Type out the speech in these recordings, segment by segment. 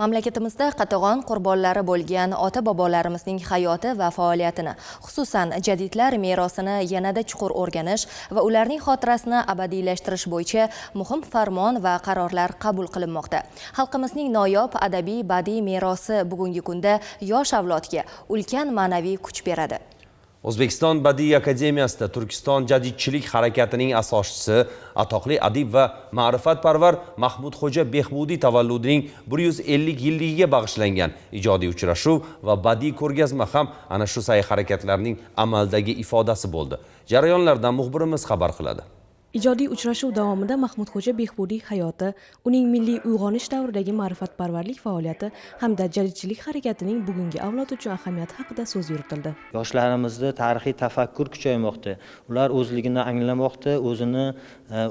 Mamlakatimizda qatag'on qurbonlari bo'lgan ota-bobolarimizning hayoti va faoliyatini, xususan jadidlar merosini yanada chuqur o'rganish va ularning xotirasini abadiylashtirish bo'yicha muhim farmon va qarorlar qabul qilinmoqda. Xalqimizning noyob adabiy badiiy merosi bugungi kunda yosh avlodga ulkan ma'naviy kuch beradi. O'zbekiston Badiiy akademiyasida Turkiston jadidchilik harakatining asoschisi, atoqli adib va ma'rifatparvar Mahmudxo'ja Behbudiy tavalludining 150 yilligiga bag'ishlangan ijodiy uchrashuv va badiiy ko'rgazma ham ana shu sa'y-harakatlarning amaldagi ifodasi bo'ldi. Jarayonlardan muxbirimiz xabar qiladi. Ijodiy uchrashuv davomida Mahmudxo'ja Behbudiy hayoti, uning milliy uyg'onish davridagi ma'rifatparvarlik faoliyati hamda jadidchilik harakatining bugungi avlod uchun ahamiyati haqida so'z yuritildi. Yoshlarimizda tarixiy tafakkur kuchaymoqda. Ular o'zligini anglamoqda, o'zini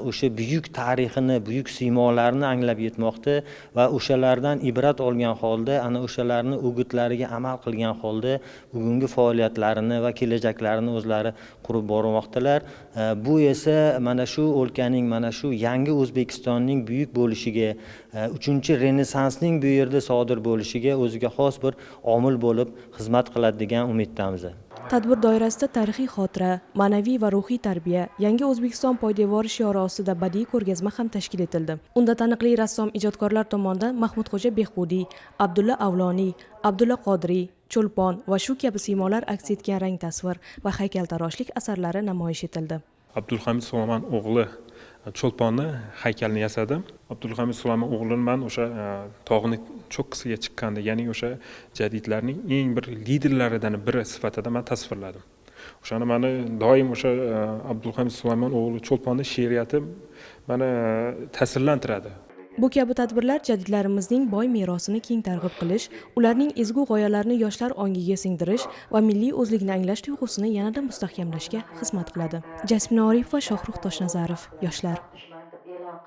o'sha buyuk tarixini, buyuk siymolarini anglab yetmoqda va o'shalardan ibrat olgan holda, ana o'shalarning o'gitlariga amal qilgan holda bugungi faoliyatlarini va kelajaklarini o'zlari qurib bormoqdalar. Bu esa mana shu o'lkaning, mana shu yangi O'zbekistonning buyuk bo'lishiga, 3-renesansning bu yerda sodir bo'lishiga o'ziga xos bir omil bo'lib xizmat qiladi degan umiddamiz. Tadbir doirasida tarixiy xotira, ma'naviy va ruhiy tarbiya, yangi O'zbekiston poydevori shiori ostida badiiy ko'rgazma ham tashkil etildi. Unda taniqli rassom ijodkorlar tomonidan Mahmudxo'ja Behbudiy, Abdulla Avloniy, Abdulla Qodiriy, Cho'lpon va shu kabi siymolar aks etgan rang tasvir va haykaltaroshlik asarlari namoyish etildi. Abdulhamid Sulomon o'g'li Cho'lponni haykalini yasadim. Abdulhamid Sulomon o'g'lini men o'sha tog'ning cho'qqisiga chiqqanda, ya'ni o'sha jadidlarning eng bir liderlaridan biri sifatida men tasvirladim. O'shani meni doim o'sha Abdulhamid Sulomon o'g'li Cho'lponning she'riyati meni ta'sirlantiradi. Bu kabi tadbirlar jadidlarimizning boy merosini keng targ'ib qilish, ularning ezgu g'oyalarini yoshlar ongiga singdirish va milliy o'zlikni anglash tuyg'usini yanada mustahkamlashga xizmat qiladi. Jasmina Oripova, Shohruh Toshnazarov, yoshlar.